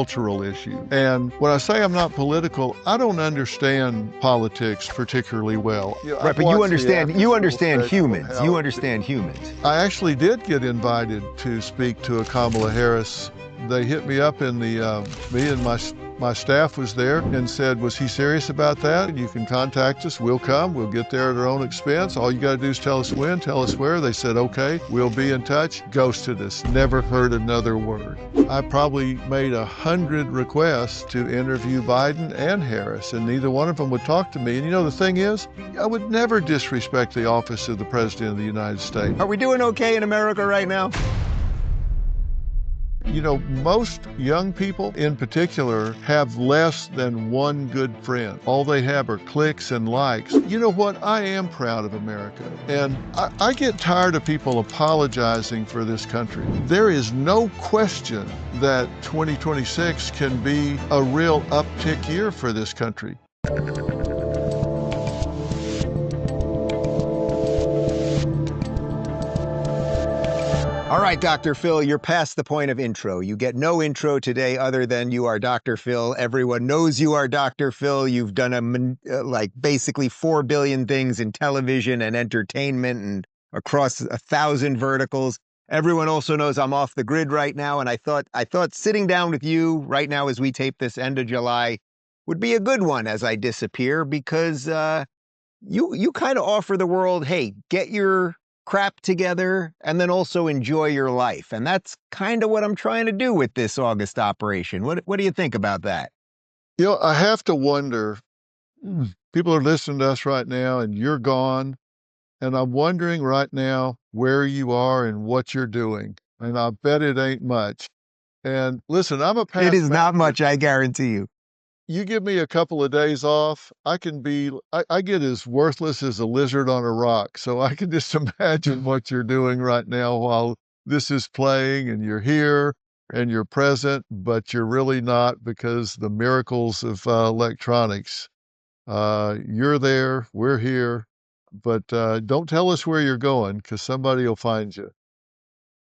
cultural issue. And when I say I'm not political, I don't understand politics particularly well. Yeah, Right, I've but you watched the understand after-school special humans. how You understand humans. I actually did get invited to speak to a Kamala Harris. They hit me up in the, me and my staff was there and said, was he serious about that? You can contact us. We'll come. We'll get there at our own expense. All you got to do is tell us when, tell us where. They said, okay, we'll be in touch. Ghosted us. Never heard another word. I probably made 100 requests to interview Biden and Harris, and neither one of them would talk to me. And you know, the thing is, I would never disrespect the office of the President of the United States. Are we doing okay in America right now? You know, most young people in particular have less than one good friend. All they have are clicks and likes. You know what? I am proud of America. And I get tired of people apologizing for this country. There is no question that 2026 can be a real uptick year for this country. All right, Dr. Phil, you're past the point of intro. You get no intro today other than you are Dr. Phil. Everyone knows you are Dr. Phil. You've done like basically 4 billion things in television and entertainment and across 1,000 verticals. Everyone also knows I'm off the grid right now, and I thought sitting down with you right now as we tape this end of July would be a good one as I disappear, because you kind of offer the world, hey, get your crap together and then also enjoy your life. And that's kind of what I'm trying to do with this August operation. What do you think about that? You know, I have to wonder, people are listening to us right now and you're gone. And I'm wondering right now where you are and what you're doing. And I bet it ain't much. And listen, I'm a past It is not manager. much, I guarantee you. You give me a couple of days off, I get as worthless as a lizard on a rock. So I can just imagine what you're doing right now while this is playing and you're here and you're present, but you're really not, because the miracles of electronics. You're there, we're here, but don't tell us where you're going, because somebody will find you.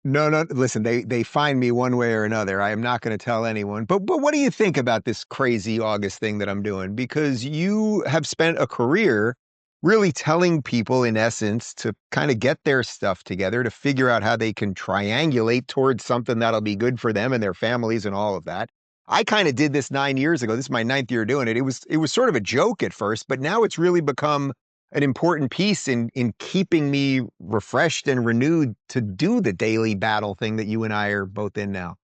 No, listen, they find me one way or another. I am not going to tell anyone. But what do you think about this crazy August thing that I'm doing? Because you have spent a career really telling people, in essence, to kind of get their stuff together, to figure out how they can triangulate towards something that'll be good for them and their families and all of that. I kind of did this 9 years ago. This is my 9th year doing it. It was sort of a joke at first, but now it's really become an important piece in keeping me refreshed and renewed to do the daily battle thing that you and I are both in now.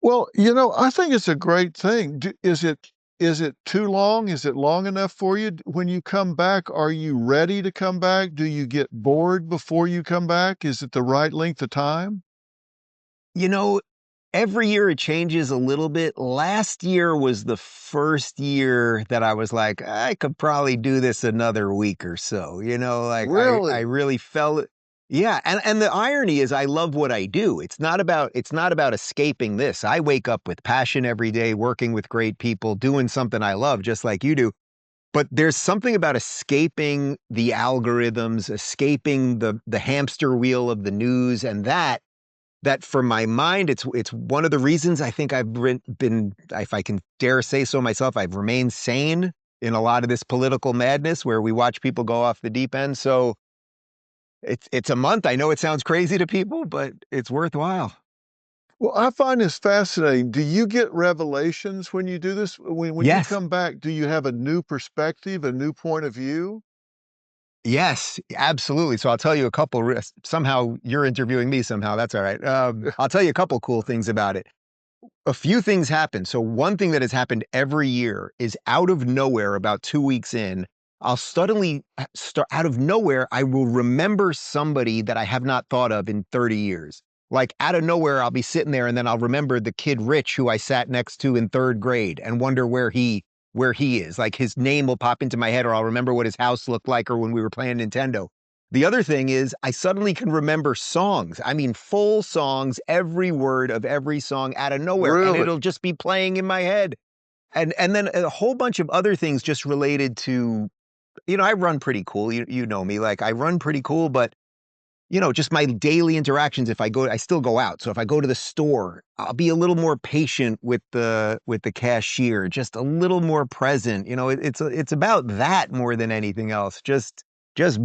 Well, you know, I think it's a great thing. Is it too long? Is it long enough for you? When you come back, are you ready to come back? Do you get bored before you come back? Is it the right length of time? You know, every year it changes a little bit. Last year was the first year that I was like, I could probably do this another week or so. You know, like I Really? really felt it. Yeah, and the irony is I love what I do. It's not about escaping this. I wake up with passion every day, working with great people, doing something I love, just like you do. But there's something about escaping the algorithms, escaping the hamster wheel of the news, and that for my mind, it's one of the reasons I think I've been, if I can dare say so myself, I've remained sane in a lot of this political madness where we watch people go off the deep end. So it's a month. I know it sounds crazy to people, but it's worthwhile. Well, I find this fascinating. Do you get revelations when you do this? When you Yes. come back, do you have a new perspective, a new point of view? Yes, absolutely. So I'll tell you a couple, somehow you're interviewing me somehow. That's all right. I'll tell you a couple cool things about it. A few things happen. So one thing that has happened every year is out of nowhere, about 2 weeks in, I'll suddenly start out of nowhere. I will remember somebody that I have not thought of in 30 years. Like out of nowhere, I'll be sitting there and then I'll remember the kid Rich who I sat next to in 3rd grade and wonder where he is. Like his name will pop into my head, or I'll remember what his house looked like or when we were playing Nintendo. The other thing is I suddenly can remember songs. I mean, full songs, every word of every song out of nowhere, and Really? it'll just be playing in my head. And then a whole bunch of other things just related to, I run pretty cool. You know me, like I run pretty cool, but just my daily interactions. If I still go out. So if I go to the store, I'll be a little more patient with the cashier, just a little more present. It's about that more than anything else. Just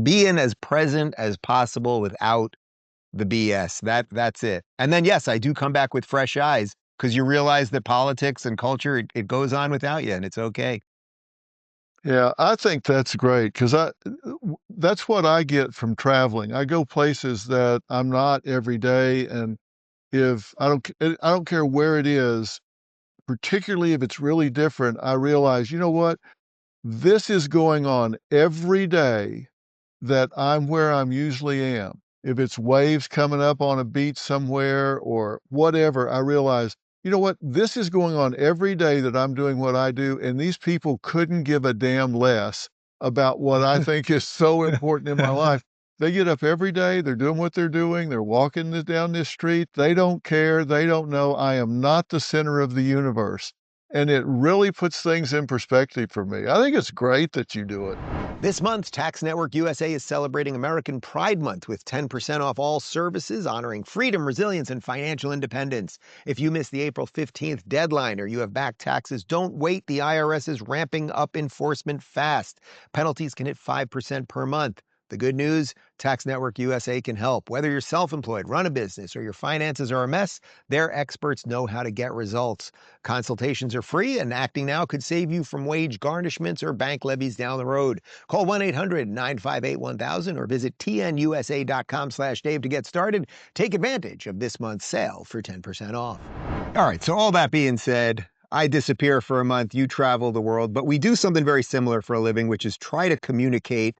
being as present as possible without the BS. That's it. And then yes, I do come back with fresh eyes because you realize that politics and culture, it goes on without you, and it's okay. Yeah, I think that's great because that's what I get from traveling. I go places that I'm not every day, and if I don't care where it is, particularly if it's really different, I realize, you know what? This is going on every day that I'm where I'm usually am. If it's waves coming up on a beach somewhere or whatever, I realize, you know what? This is going on every day that I'm doing what I do, and these people couldn't give a damn less about what I think is so important in my life. They get up every day, they're doing what they're doing, they're walking down this street. They don't care, they don't know. I am not the center of the universe. And it really puts things in perspective for me. I think it's great that you do it. This month, Tax Network USA is celebrating American Pride Month with 10% off all services honoring freedom, resilience, and financial independence. If you missed the April 15th deadline or you have back taxes, don't wait. The IRS is ramping up enforcement fast. Penalties can hit 5% per month. The good news, Tax Network USA can help. Whether you're self-employed, run a business, or your finances are a mess, their experts know how to get results. Consultations are free, and acting now could save you from wage garnishments or bank levies down the road. Call 1-800-958-1000 or visit tnusa.com/Dave to get started. Take advantage of this month's sale for 10% off. All right, so all that being said, I disappear for a month, you travel the world, but we do something very similar for a living, which is try to communicate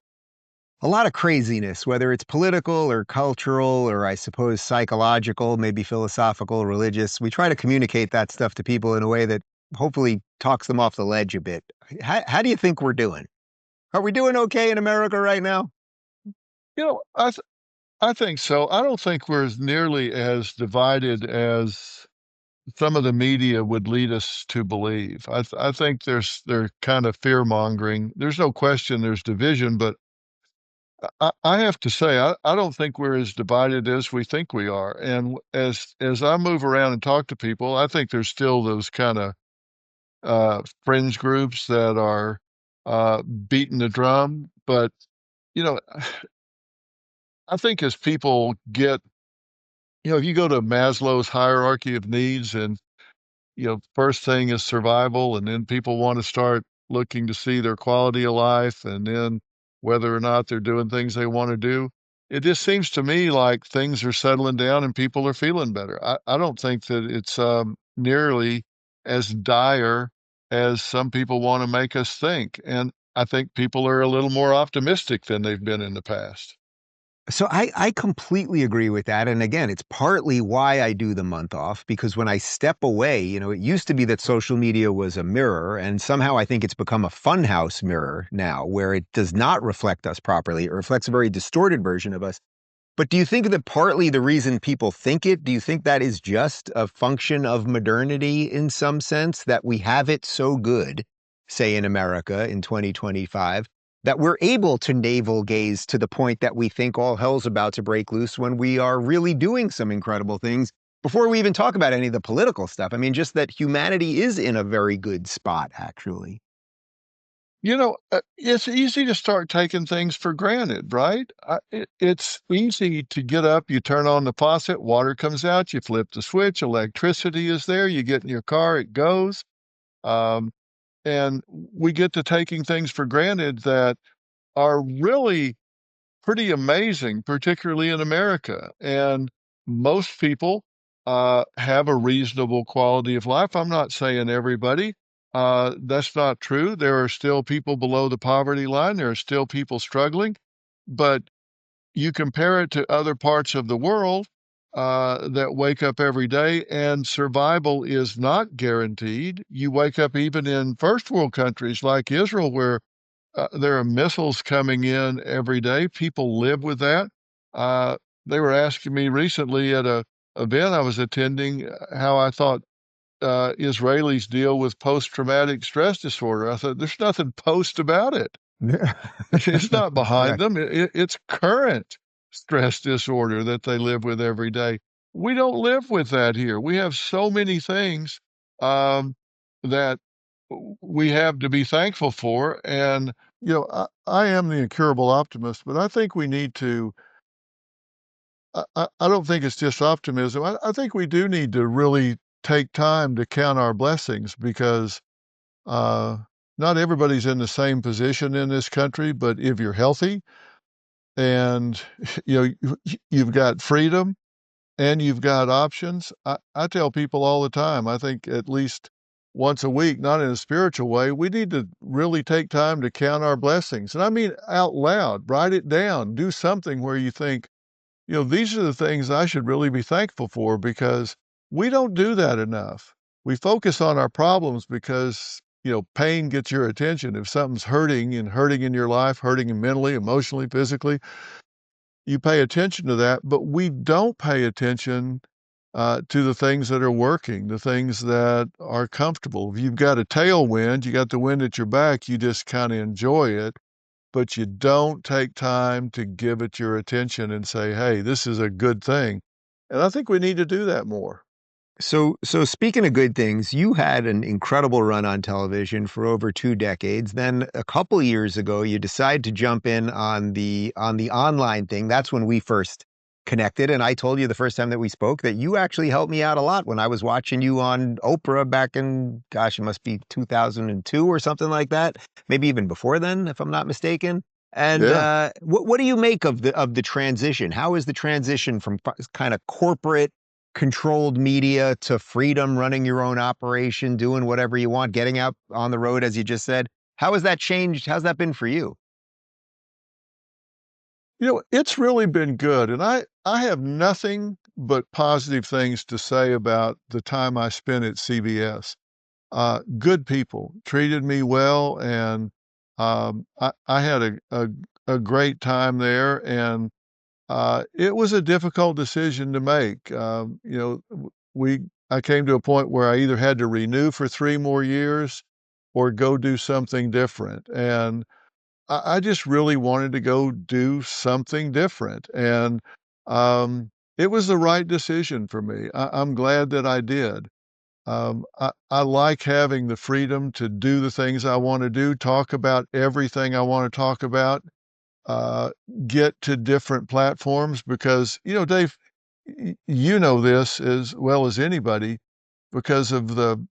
a lot of craziness, whether it's political or cultural or I suppose psychological, maybe philosophical, religious. We try to communicate that stuff to people in a way that hopefully talks them off the ledge a bit. How do you think we're doing? Are we doing okay in America right now? You know, I think so. I don't think we're as nearly as divided as some of the media would lead us to believe. I think they're kind of fear-mongering. There's no question there's division, but I have to say, I don't think we're as divided as we think we are. And as I move around and talk to people, I think there's still those kinda, fringe groups that are, beating the drum, but, you know, I think as people get if you go to Maslow's hierarchy of needs and, first thing is survival, and then people wanna start looking to see their quality of life, and then whether or not they're doing things they wanna do. It just seems to me like things are settling down and people are feeling better. I don't think that it's, nearly as dire as some people wanna make us think, and I think people are a little more optimistic than they've been in the past. So I completely agree with that. And again, it's partly why I do the month off, because when I step away, it used to be that social media was a mirror, and somehow I think it's become a funhouse mirror now, where it does not reflect us properly. It reflects a very distorted version of us. But do you think that partly the reason people think it, do you think that is just a function of modernity in some sense, that we have it so good, say in America in 2025, that we're able to navel gaze to the point that we think all hell's about to break loose when we are really doing some incredible things before we even talk about any of the political stuff? I mean, just that humanity is in a very good spot, actually. It's easy to start taking things for granted, right? It's easy to get up, you turn on the faucet, water comes out, you flip the switch, electricity is there, you get in your car, it goes. Um, and we get to taking things for granted that are really pretty amazing, particularly in America. And most people have a reasonable quality of life. I'm not saying everybody. That's not true. There are still people below the poverty line. There are still people struggling. But you compare it to other parts of the world that wake up every day, and survival is not guaranteed. You wake up even in first world countries like Israel, where there are missiles coming in every day. People live with that. They were asking me recently at a event I was attending how I thought Israelis deal with post-traumatic stress disorder. I thought, there's nothing post about it. It's not behind Correct. them. It's current. stress disorder that they live with every day. We don't live with that here. We have so many things that we have to be thankful for. And, I am the incurable optimist, but I think we need to, I don't think it's just optimism. I think we do need to really take time to count our blessings because uh, not everybody's in the same position in this country, but if you're healthy and you've got freedom and you've got options, I tell people all the time, I think at least once a week, not in a spiritual way, we need to really take time to count our blessings. And I mean out loud, write it down, do something where you think, these are the things I should really be thankful for because we don't do that enough. We focus on our problems because, pain gets your attention. If something's hurting and hurting in your life, hurting you mentally, emotionally, physically, you pay attention to that, but we don't pay attention to the things that are working, the things that are comfortable. If you've got a tailwind, you got the wind at your back, you just kind of enjoy it, but you don't take time to give it your attention and say, hey, this is a good thing. And I think we need to do that more. So speaking of good things, you had an incredible run on television for over 2 decades. Then a couple years ago, you decided to jump in on the online thing. That's when we first connected. And I told you the first time that we spoke that you actually helped me out a lot when I was watching you on Oprah back in, gosh, it must be 2002 or something like that. Maybe even before then, if I'm not mistaken. And Yeah. what do you make of the transition? How is the transition from kind of corporate controlled media to freedom, running your own operation, doing whatever you want, getting out on the road, as you just said? How has that changed? How's that been for you? It's really been good. And I have nothing but positive things to say about the time I spent at CBS. Good people treated me well, and I had a great time there. And it was a difficult decision to make. I came to a point where I either had to renew for 3 more years or go do something different. And I just really wanted to go do something different. And it was the right decision for me. I'm glad that I did. I like having the freedom to do the things I want to do, talk about everything I want to talk about, uh, get to different platforms because, Dave, you know this as well as anybody because of the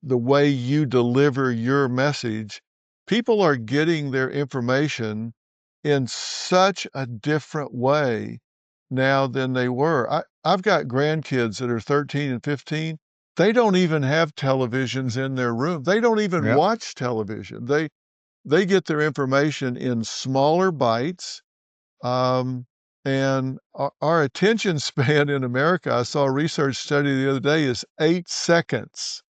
way you deliver your message. People are getting their information in such a different way now than they were. I've got grandkids that are 13 and 15. They don't even have televisions in their room. They don't even Yep. watch television. They get their information in smaller bites, um, and our attention span in America, I saw a research study the other day, is 8 seconds.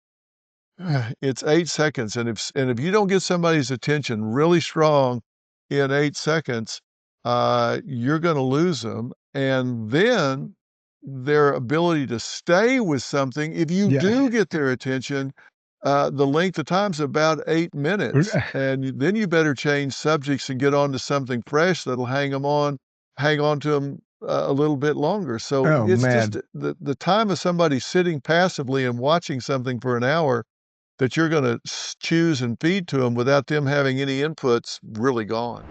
It's 8 seconds, and if you don't get somebody's attention really strong in 8 seconds, you're gonna lose them, and then their ability to stay with something, if you Yeah. do get their attention, the length of time's about 8 minutes, and then you better change subjects and get on to something fresh that'll hang on to 'em, a little bit longer. So Oh it's just man. the time of somebody sitting passively and watching something for an hour that you're gonna choose and feed to them without them having any inputs really gone.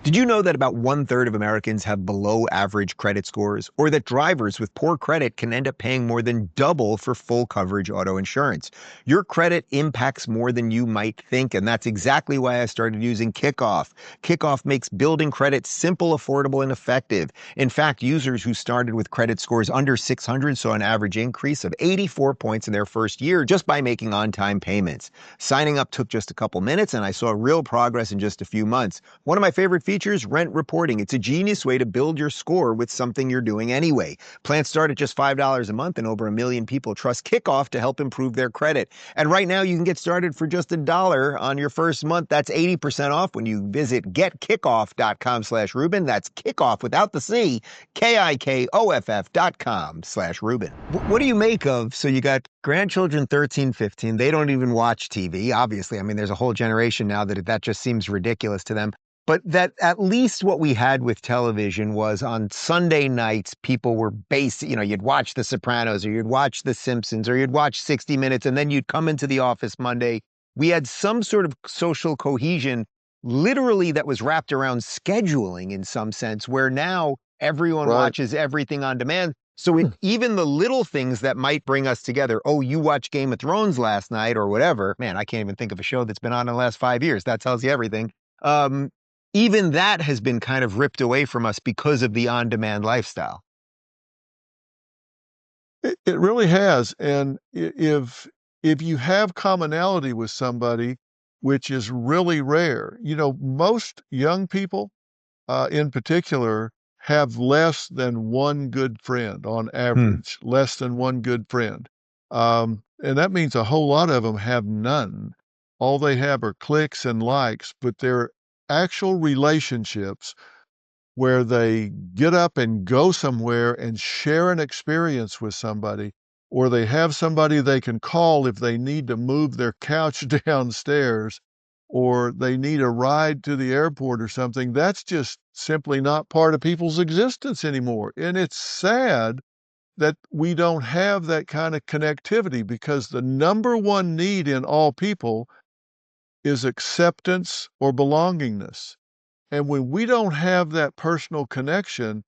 Did you know that about 1/3 of Americans have below average credit scores, or that drivers with poor credit can end up paying more than double for full coverage auto insurance? Your credit impacts more than you might think, and that's exactly why I started using Kickoff. Kickoff makes building credit simple, affordable, and effective. In fact, users who started with credit scores under 600 saw an average increase of 84 points in their first year just by making on-time payments. Signing up took just a couple minutes, and I saw real progress in just a few months. One of my favorite features, rent reporting. It's a genius way to build your score with something you're doing anyway. Plans start at just $5 a month, and over 1 million people trust Kickoff to help improve their credit. And right now, you can get started for just $1 on your first month. That's 80% off when you visit getkickoff.com/Rubin. That's kickoff without the C, KIKOFF.com/Rubin. What do you make of, so you got grandchildren 13, 15, they don't even watch TV, obviously. I mean, there's a whole generation now that just seems ridiculous to them. but that at least what we had with television was on Sunday nights, people were you'd watch The Sopranos or you'd watch The Simpsons or you'd watch 60 Minutes, and then you'd come into the office Monday. We had some sort of social cohesion, literally, that was wrapped around scheduling in some sense, where now everyone Right. watches everything on demand. So even the little things that might bring us together, oh, you watched Game of Thrones last night or whatever. Man, I can't even think of a show that's been on in the last 5 years. That tells you everything. Um, Even that has been kind of ripped away from us because of the on-demand lifestyle. It really has, and if you have commonality with somebody, which is really rare, most young people, in particular, have less than one good friend on Hmm. average, less than one good friend. And that means a whole lot of them have none. All they have are clicks and likes, but they're actual relationships where they get up and go somewhere and share an experience with somebody, or they have somebody they can call if they need to move their couch downstairs, or they need a ride to the airport or something. That's just simply not part of people's existence anymore. And it's sad that we don't have that kind of connectivity because the number one need in all people is acceptance or belongingness. And when we don't have that personal connection,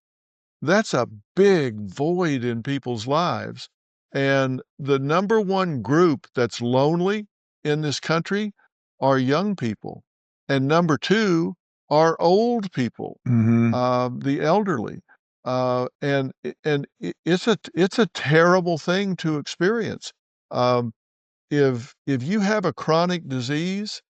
that's a big void in people's lives. And the number one group that's lonely in this country are young people. And number two are old people, Hmm. the elderly. It's a terrible thing to experience. Um, if you have a chronic disease,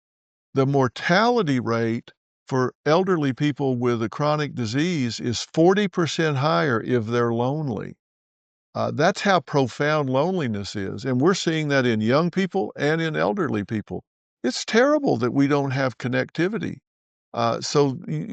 the mortality rate for elderly people with a chronic disease is 40% higher if they're lonely. That's how profound loneliness is, and we're seeing that in young people and in elderly people. It's terrible that we don't have connectivity.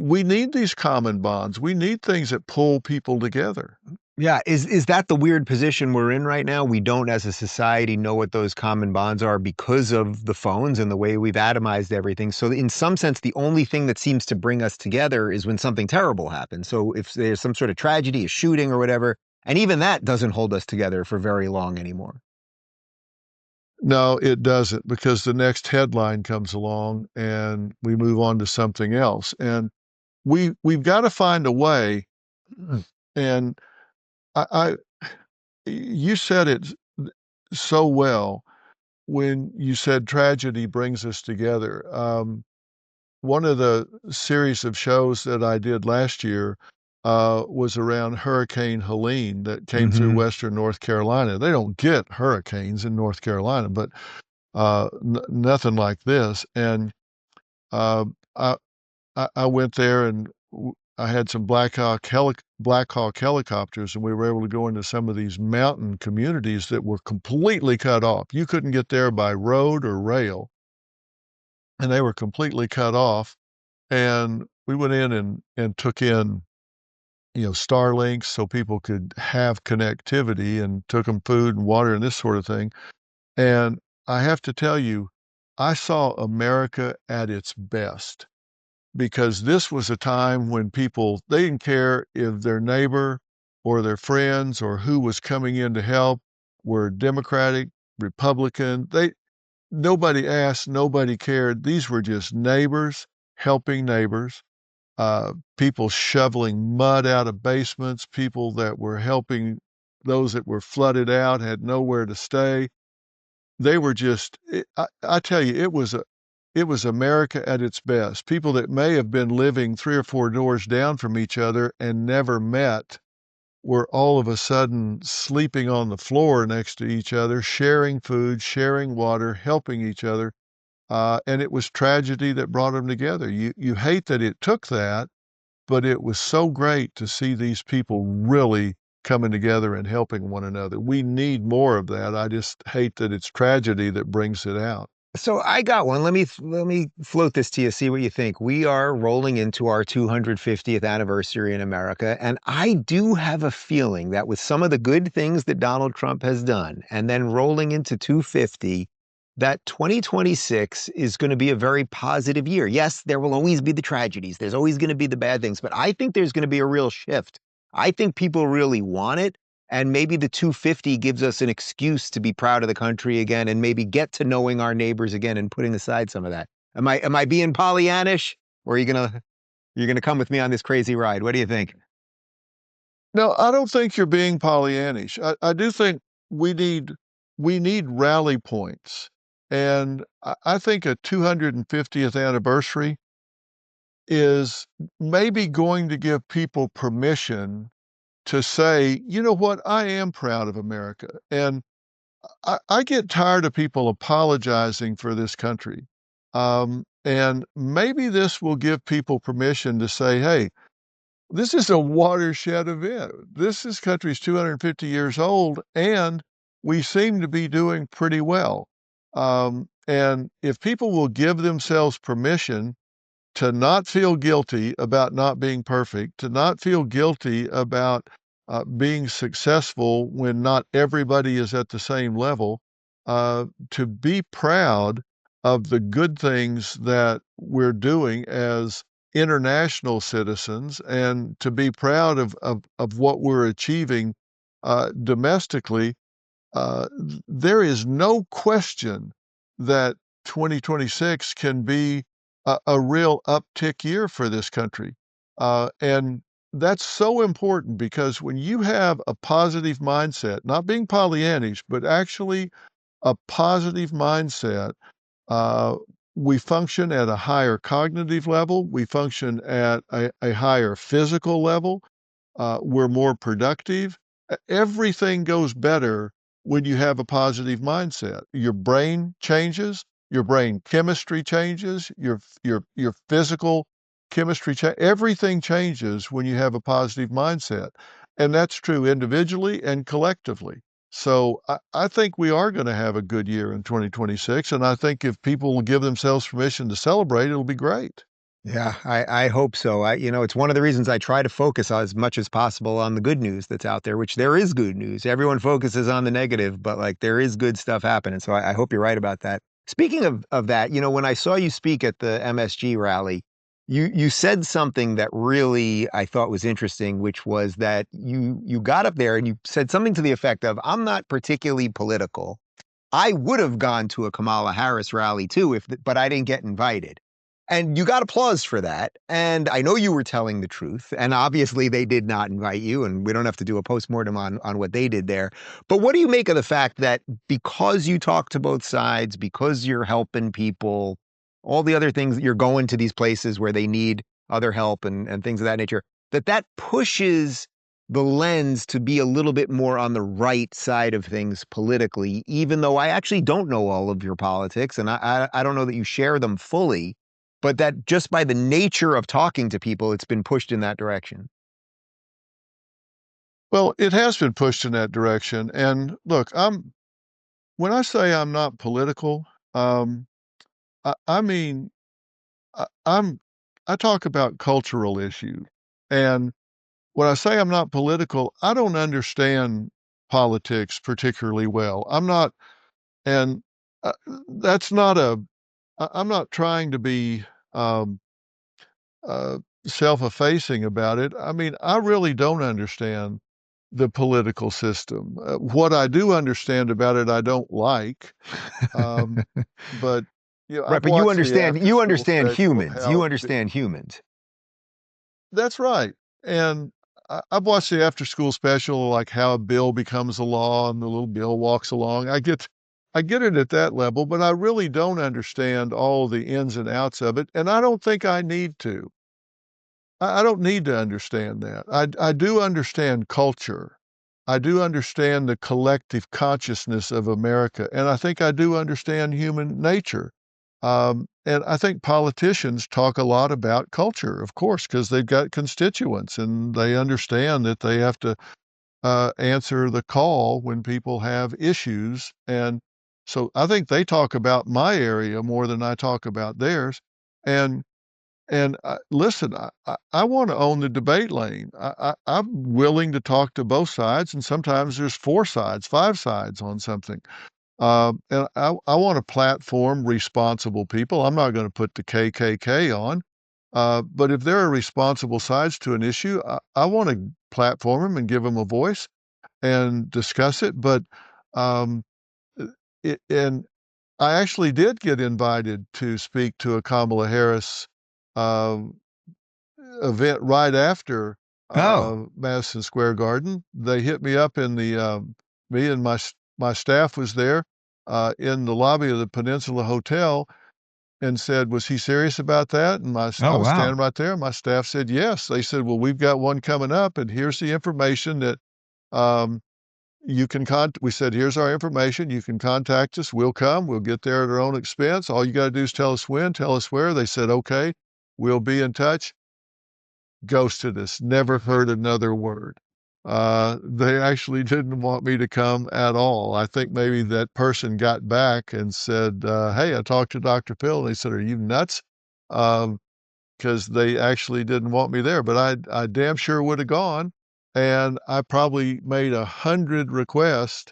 We need these common bonds. We need things that pull people together. Yeah, is that the weird position we're in right now? We don't, as a society, know what those common bonds are because of the phones and the way we've atomized everything. So, in some sense, the only thing that seems to bring us together is when something terrible happens. So, if there's some sort of tragedy, a shooting, or whatever, and even that doesn't hold us together for very long anymore. No, it doesn't, because the next headline comes along and we move on to something else. And we've gotta find a way, and I you said it so well when you said tragedy brings us together. One of the series of shows that I did last year, was around Hurricane Helene that came through Hmm. Western North Carolina. They don't get hurricanes in North Carolina, but, nothing like this, and, uh, I I went there and I had some Black Hawk helicopters, and we were able to go into some of these mountain communities that were completely cut off. You couldn't get there by road or rail, and they were completely cut off. And we went in and took in, Starlinks so people could have connectivity, and took them food and water and this sort of thing. And I have to tell you, I saw America at its best. Because this was a time when people, they didn't care if their neighbor or their friends or who was coming in to help were Democratic, Republican. Nobody asked, nobody cared. These were just neighbors helping neighbors, people shoveling mud out of basements, people that were helping those that were flooded out, had nowhere to stay. They were just I tell you, it was America at its best. People that may have been living 3 or 4 doors down from each other and never met were all of a sudden sleeping on the floor next to each other, sharing food, sharing water, helping each other, and it was tragedy that brought them together. You hate that it took that, but it was so great to see these people really coming together and helping one another. We need more of that. I just hate that it's tragedy that brings it out. So I got one. Let me float this to you, see what you think. We are rolling into our 250th anniversary in America, and I do have a feeling that with some of the good things that Donald Trump has done, and then rolling into 250, that 2026 is going to be a very positive year. Yes, there will always be the tragedies. There's always going to be the bad things, but I think there's going to be a real shift. I think people really want it. And maybe the 250 gives us an excuse to be proud of the country again and maybe get to knowing our neighbors again and putting aside some of that. Am I being Pollyannish, or are you gonna come with me on this crazy ride? What do you think? No, I don't think you're being Pollyannish. I do think we need we need rally points. And I think a 250th anniversary is maybe going to give people permission to say, you know what, I am proud of America. And I get tired of people apologizing for this country. And maybe this will give people permission to say, hey, this is a watershed event. This country's 250 years old, and we seem to be doing pretty well. And if people will give themselves permission to not feel guilty about not being perfect, to not feel guilty about being successful when not everybody is at the same level, to be proud of the good things that we're doing as international citizens, and to be proud of what we're achieving domestically. There is no question that 2026 can be a real uptick year for this country. And that's so important because when you have a positive mindset, not being Pollyannish, but actually a positive mindset, uh, we function at a higher cognitive level, we function at a higher physical level, we're more productive. Everything goes better when you have a positive mindset. Your brain changes, your brain chemistry changes, your physical chemistry everything changes when you have a positive mindset. And that's true individually and collectively. So I think we are going to have a good year in 2026. And I think if people will give themselves permission to celebrate, it'll be great. Yeah, I hope so. It's one of the reasons I try to focus as much as possible on the good news that's out there, which there is good news. Everyone focuses on the negative, but like there is good stuff happening. So I hope you're right about that. Speaking of that, when I saw you speak at the MSG rally, you said something that really I thought was interesting, which was that you got up there and you said something to the effect of, "I'm not particularly political. I would have gone to a Kamala Harris rally too, but I didn't get invited." And you got applause for that. And I know you were telling the truth. And obviously, they did not invite you. And we don't have to do a postmortem on what they did there. But what do you make of the fact that because you talk to both sides, because you're helping people, all the other things, that you're going to these places where they need other help and things of that nature, that pushes the lens to be a little bit more on the right side of things politically, even though I actually don't know all of your politics and I don't know that you share them fully, but that just by the nature of talking to people, it's been pushed in that direction. Well, it has been pushed in that direction. And look, when I say I'm not political, um, I mean I'm I talk about cultural issues. And when I say I'm not political, I don't understand politics particularly well. I'm not, and that's not I'm not trying to be um, uh, self-effacing about it. I mean, I really don't understand the political system. What I do understand about it, I don't like. Um, but Right, I've but you watched the understand you after-school understand special of humans. You how. understand humans. That's right. And I've watched the after-school special, like how a bill becomes a law and the little bill walks along. I get it at that level, but I really don't understand all the ins and outs of it, and I don't think I need to. I don't need to understand that. I do understand culture. I do understand the collective consciousness of America, and I think I do understand human nature. And I think politicians talk a lot about culture, of course, because they've got constituents and they understand that they have to answer the call when people have issues. And so I think they talk about my area more than I talk about theirs. And listen, I want to own the debate lane. I'm willing to talk to both sides, and sometimes there's four sides, five sides on something. And I want to platform responsible people. I'm not going to put the KKK on. But if there are responsible sides to an issue, I want to platform them and give them a voice and discuss it. But um, and I actually did get invited to speak to a Kamala Harris um, event right after Oh, Madison Square Garden. They hit me up in the me and my staff was there in the lobby of the Peninsula Hotel and said, "Was he serious about that?" And I oh, was wow. standing right there. My staff said, "Yes." They said, "Well, we've got one coming up, and here's the information that um, you can we said, "Here's our information. You can contact us. We'll come. We'll get there at our own expense. All you got to do is tell us when, tell us where." They said, "Okay, we'll be in touch." Ghosted us. Never heard another word. They actually didn't want me to come at all. I think maybe that person got back and said, "Hey, I talked to Dr. Phil." And they said, "Are you nuts?" Because they actually didn't want me there. But I damn sure would have gone. And I probably made 100 requests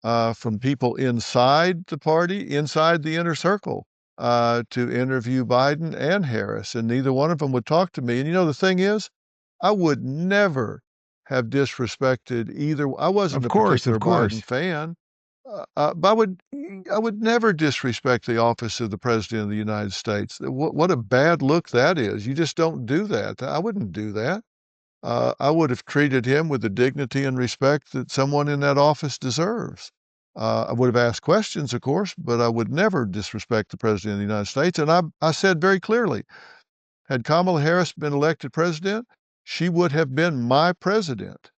from people inside the party, inside the inner circle, to interview Biden and Harris, and neither one of them would talk to me. And the thing is, I would never have disrespected either. I wasn't Of a course, of particular Biden course. fan, but I would never disrespect the office of the President of the United States. What a bad look that is. You just don't do that. I wouldn't do that. I would have treated him with the dignity and respect that someone in that office deserves. I would have asked questions, of course, but I would never disrespect the President of the United States. And I said very clearly, had Kamala Harris been elected president, she would have been my president.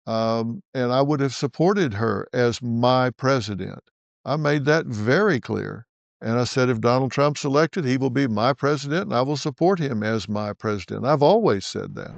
And I would have supported her as my president. I made that very clear. And I said, if Donald Trump's elected, he will be my president, and I will support him as my president. I've always said that.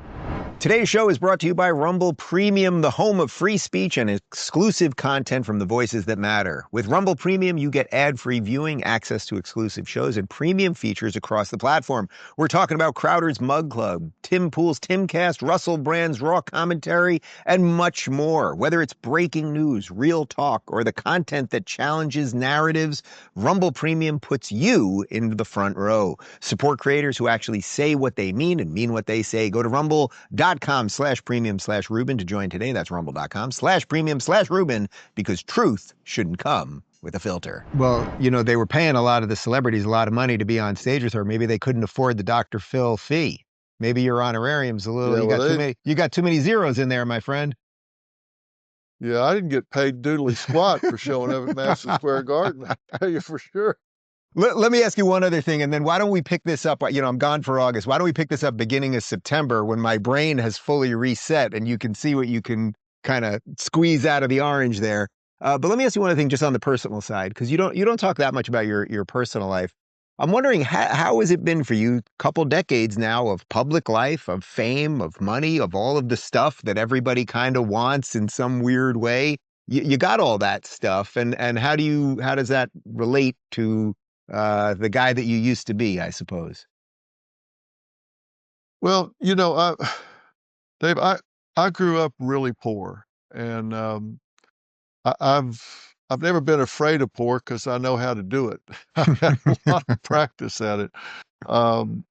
Today's show is brought to you by Rumble Premium, the home of free speech and exclusive content from the voices that matter. With Rumble Premium, you get ad-free viewing, access to exclusive shows, and premium features across the platform. We're talking about Crowder's Mug Club, Tim Pool's Timcast, Russell Brand's Raw Commentary, and much more. Whether it's breaking news, real talk, or the content that challenges narratives, Rumble Premium puts you into the front row. Support creators who actually say what they mean and mean what they say. Go to rumble.com/premium/Rubin to join today. That's rumble.com/premium/Rubin, because truth shouldn't come with a filter. Well, they were paying a lot of the celebrities a lot of money to be on stage with her. Maybe they couldn't afford the Dr. Phil fee. Maybe your honorarium's a little, Yeah, well, you got too many zeros in there, my friend. yeah, I didn't get paid doodly squat for showing up at Madison Square Garden. I tell you for sure. Let me ask you one other thing, and then why don't we pick this up? I'm gone for August. Why don't we pick this up beginning of September when my brain has fully reset and you can see what you can kind of squeeze out of the orange there? But let me ask you one other thing, just on the personal side, because you don't talk that much about your personal life. I'm wondering how has it been for you? Couple decades now of public life, of fame, of money, of all of the stuff that everybody kind of wants in some weird way. You got all that stuff, and how does that relate to the guy that you used to be, I suppose? Well, Dave, I grew up really poor, and I've never been afraid of poor because I know how to do it. I've had a lot of practice at it. Um,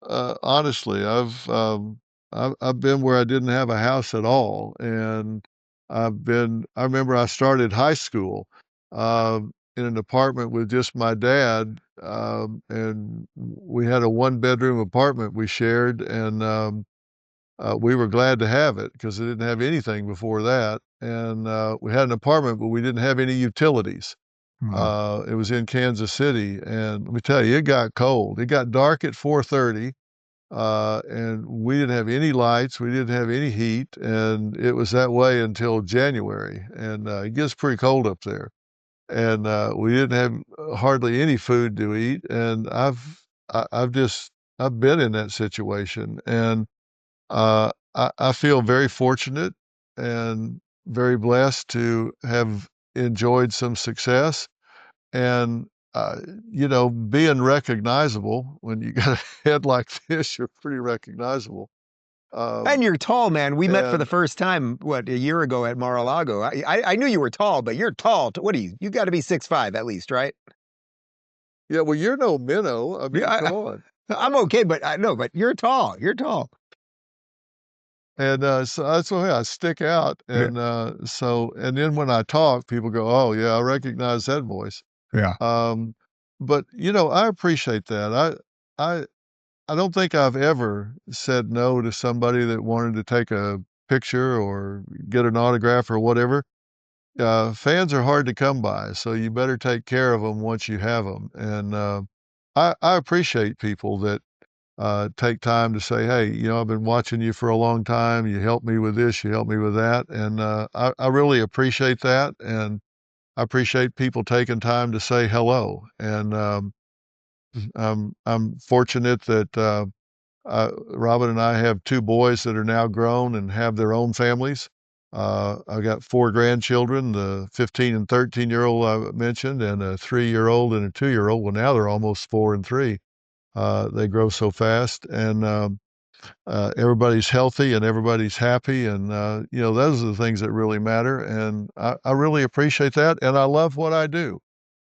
honestly, I've been where I didn't have a house at all, and I remember I started high school in an apartment with just my dad, and we had a one-bedroom apartment we shared, and we were glad to have it because we didn't have anything before that, and we had an apartment, but we didn't have any utilities. Wow. It was in Kansas City, and let me tell you, it got cold. It got dark at 4:30, and we didn't have any lights, we didn't have any heat, and it was that way until January, and it gets pretty cold up there. And we didn't have hardly any food to eat, and I've been in that situation, and I feel very fortunate and very blessed to have enjoyed some success. And, uh, being recognizable when you got a head like this, you're pretty recognizable. And you're tall, man. We met for the and first time, what, a year ago at Mar-a-Lago. I knew you were tall, but you're tall. What are you? You got to be 6'5" at least, right? yeah, well, you're no minnow. I mean, Yeah, come on. I'm okay, but I know, but you're tall. You're tall. And so that's why I stick out. Yeah. And and then when I talk, people go, "Oh, yeah, I recognize that voice." Yeah. Um, but I appreciate that. I I don't think I've ever said no to somebody that wanted to take a picture or get an autograph or whatever. Fans are hard to come by, so you better take care of them once you have them. And I appreciate people that take time to say, "Hey, I've been watching you for a long time. You helped me with this, you helped me with that." And I really appreciate that. And I appreciate people taking time to say hello. And I'm fortunate that Robin and I have two boys that are now grown and have their own families. I've got four grandchildren, the 15 and 13-year-old I mentioned, and a 3-year-old and a 2-year-old. Well, now they're almost 4 and 3. They grow so fast, and everybody's healthy and everybody's happy, and those are the things that really matter. And I really appreciate that, and I love what I do.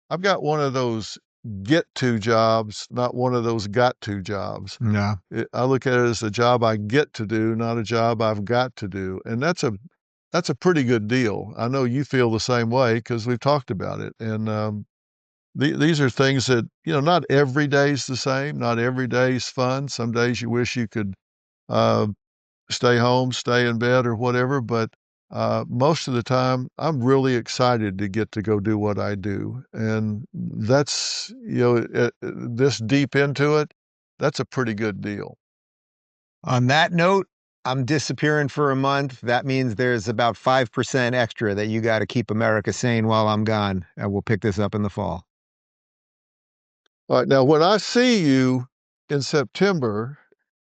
I've got one of those get to jobs, not one of those got to jobs. No. I look at it as a job I get to do, not a job I've got to do, and that's a pretty good deal. I know you feel the same way because we've talked about it. And these are things that not every day's the same. Not every day's fun. Some days you wish you could uh, stay home, stay in bed, or whatever. But most of the time, I'm really excited to get to go do what I do, and that's this deep into it. That's a pretty good deal. On that note, I'm disappearing for a month. That means there's about 5% extra that you got to keep America sane while I'm gone. And we'll pick this up in the fall. All right, now when I see you in September,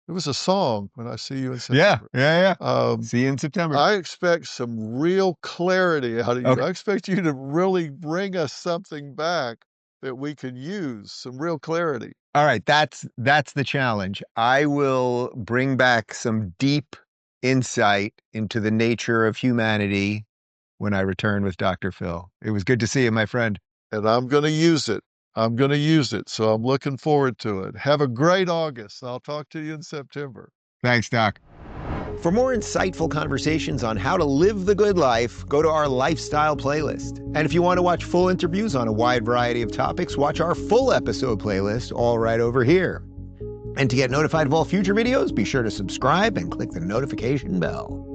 it was a song, "When I See You in Yeah, September." yeah, yeah. Um, See you in September. I expect some real clarity out of you. Okay. I expect you to really bring us something back that we can use, some real clarity. All right, that's the challenge. I will bring back some deep insight into the nature of humanity when I return with Dr. Phil. It was good to see you, my friend. And I'm gonna use it. I'm gonna use it, so I'm looking forward to it. Have a great August. I'll talk to you in September. Thanks, Doc. For more insightful conversations on how to live the good life, go to our lifestyle playlist. And if you want to watch full interviews on a wide variety of topics, watch our full episode playlist, all right over here. And to get notified of all future videos, be sure to subscribe and click the notification bell.